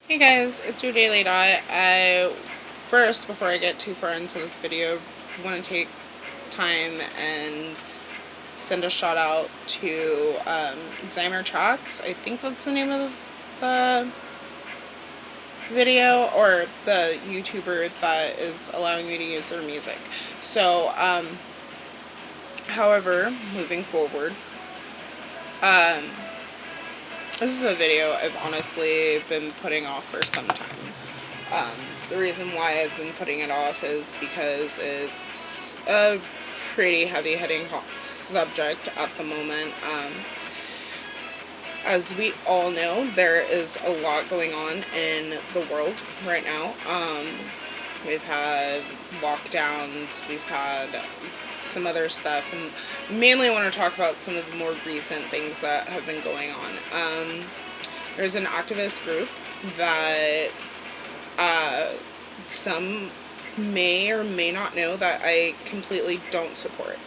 Hey guys, it's your Daily Dot. First, before I get too far into this video, want to take time and send a shout out to Zymer Tracks. I think that's the name of the video, or the YouTuber that is allowing me to use their music. So, however, moving forward, this is a video I've honestly been putting off for some time. The reason why I've been putting it off is because it's a pretty heavy-hitting subject at the moment. As we all know, there is a lot going on in the world right now. We've had lockdowns, we've had some other stuff, and mainly I want to talk about some of the more recent things that have been going on. There's an activist group that some may or may not know that I completely don't support.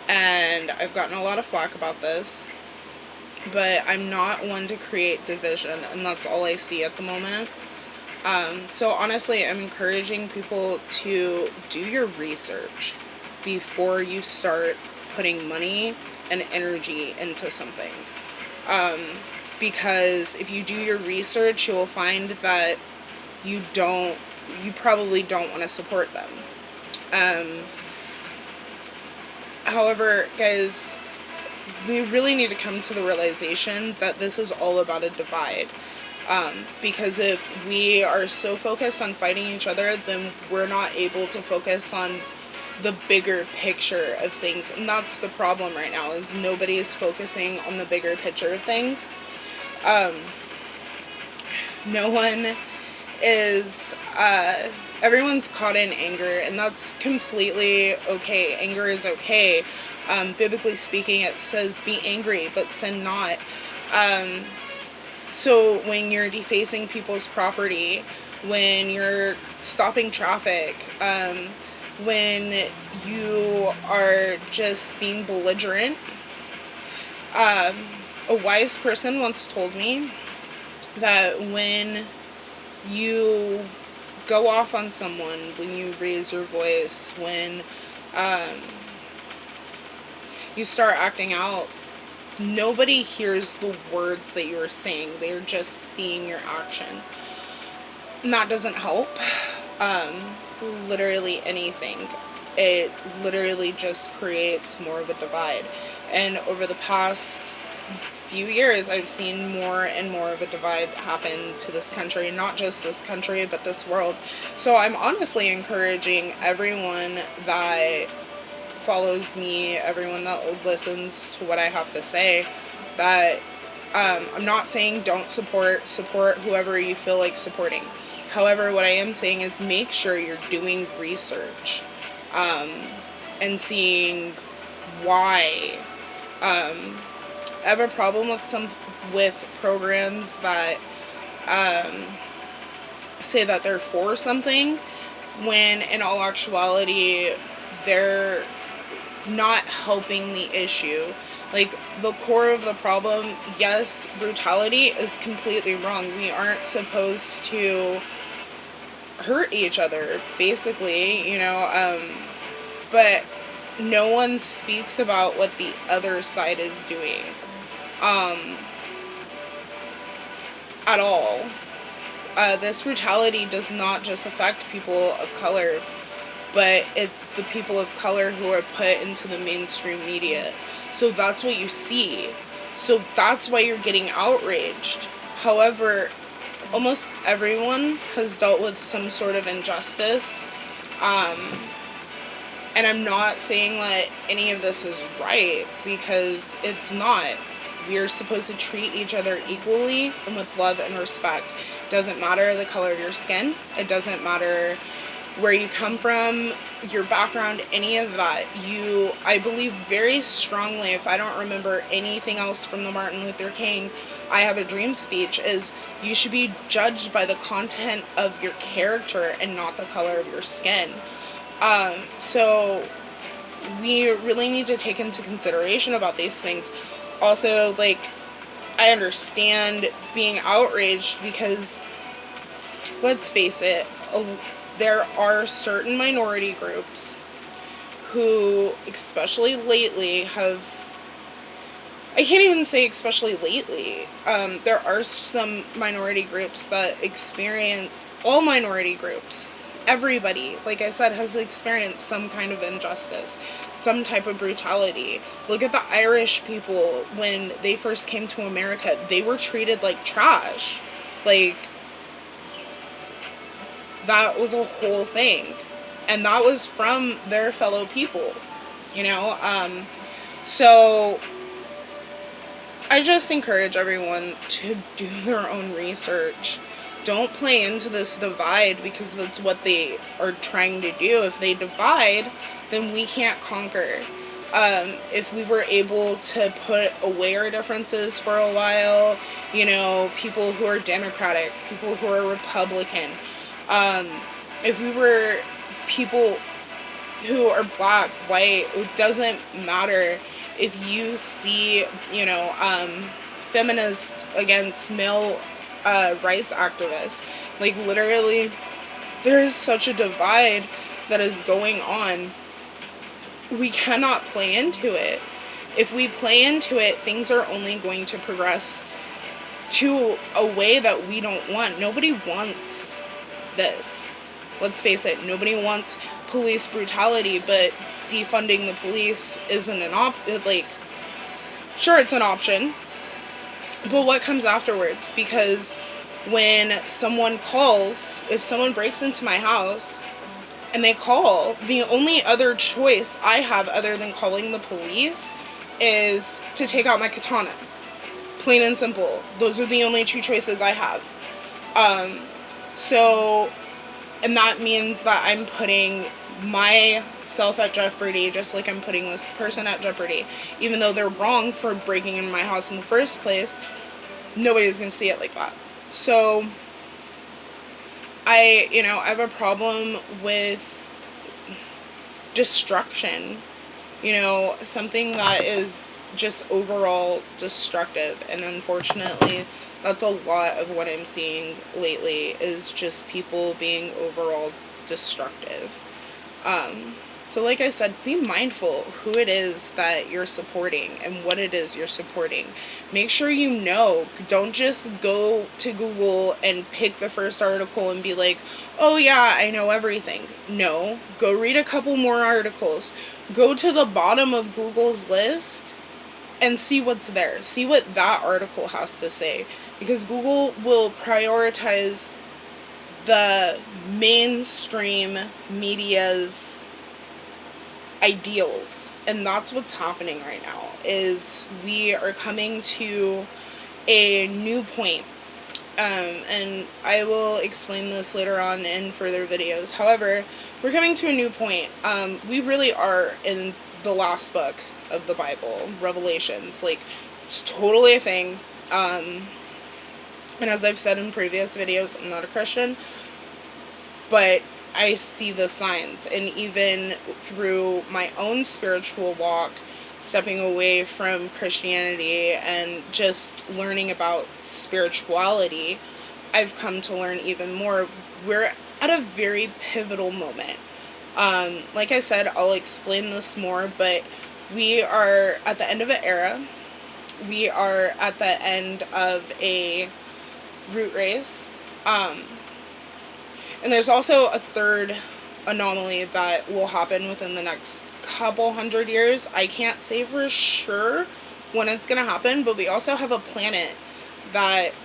And I've gotten a lot of flack about this, but I'm not one to create division, and that's all I see at the moment. So honestly, I'm encouraging people to do your research before you start putting money and energy into something. Because if you do your research, you will find that you probably don't want to support them. However, guys, we really need to come to the realization that this is all about a divide. Because if we are so focused on fighting each other, then we're not able to focus on the bigger picture of things. And that's the problem right now, is nobody is focusing on the bigger picture of things. No one is, everyone's caught in anger, and that's completely okay. Anger is okay. Biblically speaking, it says, be angry, but sin not. So when you're defacing people's property, when you're stopping traffic, when you are just being belligerent, a wise person once told me that when you go off on someone, when you raise your voice, when you start acting out, nobody hears the words that you're saying. They're just seeing your action. And that doesn't help. Literally anything. It literally just creates more of a divide. And over the past few years, I've seen more and more of a divide happen to this country. Not just this country, but this world. So I'm honestly encouraging everyone that follows me, everyone that listens to what I have to say, that I'm not saying don't support whoever you feel like supporting. However, what I am saying is make sure you're doing research and seeing why. I have a problem with programs that say that they're for something, when in all actuality they're not helping the issue. Like, the core of the problem, yes, brutality is completely wrong. We aren't supposed to hurt each other, basically, but no one speaks about what the other side is doing at all. This brutality does not just affect people of color, but it's the people of color who are put into the mainstream media. So that's what you see. So that's why you're getting outraged. However, almost everyone has dealt with some sort of injustice. And I'm not saying that any of this is right, because it's not. We are supposed to treat each other equally and with love and respect. It doesn't matter the color of your skin. It doesn't matter where you come from, your background, any of that. I believe very strongly, if I don't remember anything else from the Martin Luther King I Have a Dream speech, is you should be judged by the content of your character and not the color of your skin. So we really need to take into consideration about these things. Also, like, I understand being outraged because, let's face it, there are certain minority groups who, especially lately, I can't even say especially lately, there are some minority groups that experience, all minority groups, everybody, like I said, has experienced some kind of injustice, some type of brutality. Look at the Irish people when they first came to America. They were treated like trash. Like, that was a whole thing. And that was from their fellow people, you know? So I just encourage everyone to do their own research. Don't play into this divide, because that's what they are trying to do. If they divide, then we can't conquer. If we were able to put away our differences for a while, you know, people who are Democratic, people who are Republican, if we were people who are black, white, it doesn't matter. If you see, you know, feminist against male rights activists, like, literally, there is such a divide that is going on. We cannot play into it. If we play into it, things are only going to progress to a way that we don't want. Nobody wants this. Let's face it, nobody wants police brutality, but defunding the police isn't an like, sure, it's an option, but what comes afterwards? Because when someone calls, if someone breaks into my house and they call, the only other choice I have other than calling the police is to take out my katana. Plain and simple. Those are the only two choices I have. And that means that I'm putting myself at jeopardy, just like I'm putting this person at jeopardy. Even though they're wrong for breaking into my house in the first place, nobody's going to see it like that. So, I have a problem with destruction. Something that is just overall destructive. And unfortunately, that's a lot of what I'm seeing lately, is just people being overall destructive. So like I said, be mindful who it is that you're supporting and what it is you're supporting. Make sure you know. Don't just go to Google and pick the first article and be like, oh yeah, I know everything. No, go read a couple more articles. Go to the bottom of Google's list and see what's there. See what that article has to say. Because Google will prioritize the mainstream media's ideals, and that's what's happening right now. Is we are coming to a new point, and I will explain this later on in further videos. However, we're coming to a new point. We really are in the last book of the Bible, Revelations. Like, it's totally a thing. And as I've said in previous videos, I'm not a Christian, but I see the signs. And even through my own spiritual walk, stepping away from Christianity and just learning about spirituality, I've come to learn even more. We're at a very pivotal moment. Like I said, I'll explain this more, but we are at the end of an era. We are at the end of a root race. And there's also a third anomaly that will happen within the next couple hundred years. I can't say for sure when it's going to happen, but we also have a planet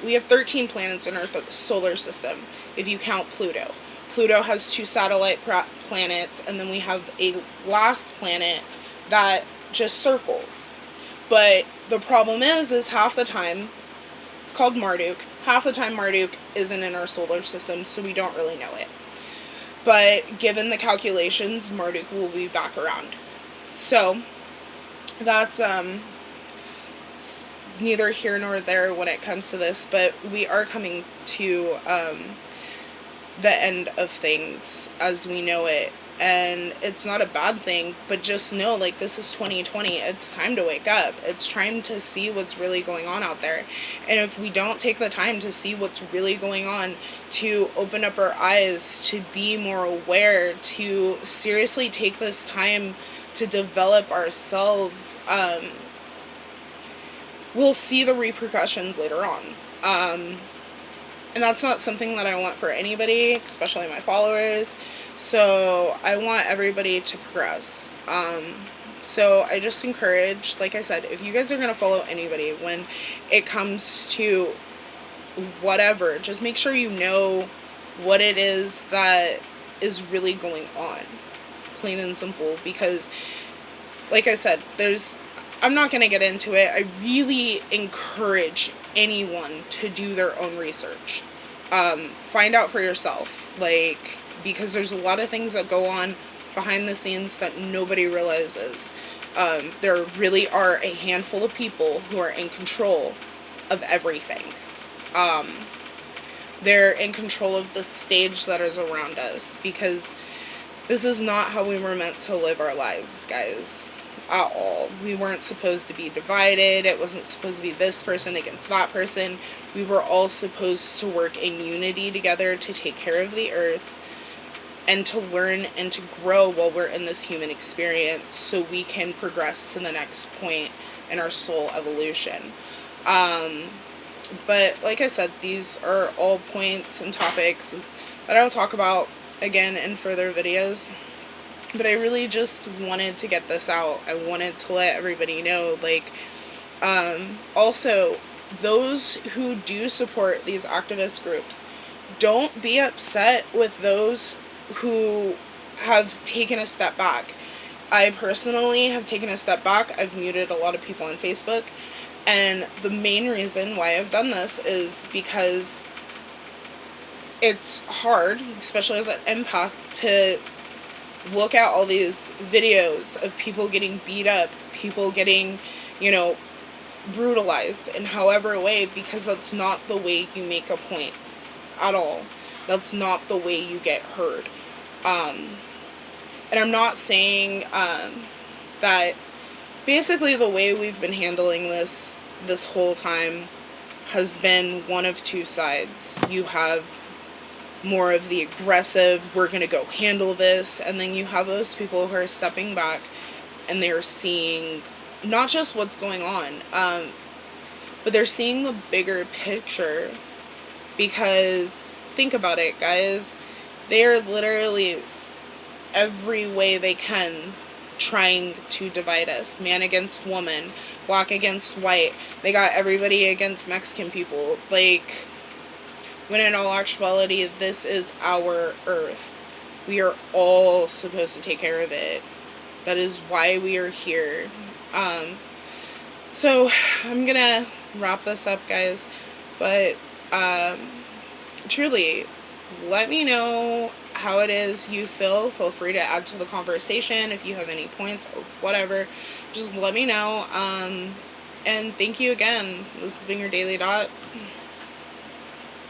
we have 13 planets in our solar system, if you count Pluto. Pluto has 2 satellite planets, and then we have a last planet that just circles. But the problem is half the time, it's called Marduk. Half the time Marduk isn't in our solar system, so we don't really know it. But given the calculations, Marduk will be back around. So, that's it's neither here nor there when it comes to this, but we are coming to the end of things as we know it. And it's not a bad thing, but just know, like, this is 2020. It's time to wake up. It's time to see what's really going on out there. And if we don't take the time to see what's really going on, to open up our eyes, to be more aware, to seriously take this time to develop ourselves, we'll see the repercussions later on. And that's not something that I want for anybody, especially my followers. So I want everybody to progress. So I just encourage, like I said, if you guys are going to follow anybody when it comes to whatever, just make sure you know what it is that is really going on. Plain and simple. Because, like I said, I'm not going to get into it. I really encourage anyone to do their own research. Find out for yourself, like, because there's a lot of things that go on behind the scenes that nobody realizes. There really are a handful of people who are in control of everything. They're in control of the stage that is around us, because this is not how we were meant to live our lives, guys. At all. We weren't supposed to be divided. It wasn't supposed to be this person against that person. We were all supposed to work in unity together to take care of the earth and to learn and to grow while we're in this human experience, so we can progress to the next point in our soul evolution. But like I said, these are all points and topics that I'll talk about again in further videos. But I really just wanted to get this out. I wanted to let everybody know, like, also, those who do support these activist groups, don't be upset with those who have taken a step back. I personally have taken a step back. I've muted a lot of people on Facebook. And the main reason why I've done this is because it's hard, especially as an empath, to look at all these videos of people getting beat up, people getting, brutalized in however way, because that's not the way you make a point at all. That's not the way you get heard. And I'm not saying that basically the way we've been handling this whole time has been one of two sides. You have more of the aggressive, we're going to go handle this, and then you have those people who are stepping back and they're seeing not just what's going on, but they're seeing the bigger picture. Because think about it, guys, they're literally every way they can trying to divide us. Man against woman, black against white, they got everybody against Mexican people, like, when in all actuality, this is our earth. We are all supposed to take care of it. That is why we are here. So I'm gonna wrap this up, guys. But truly, let me know how it is you feel. Feel free to add to the conversation if you have any points or whatever. Just let me know. And thank you again. This has been your Daily Dot.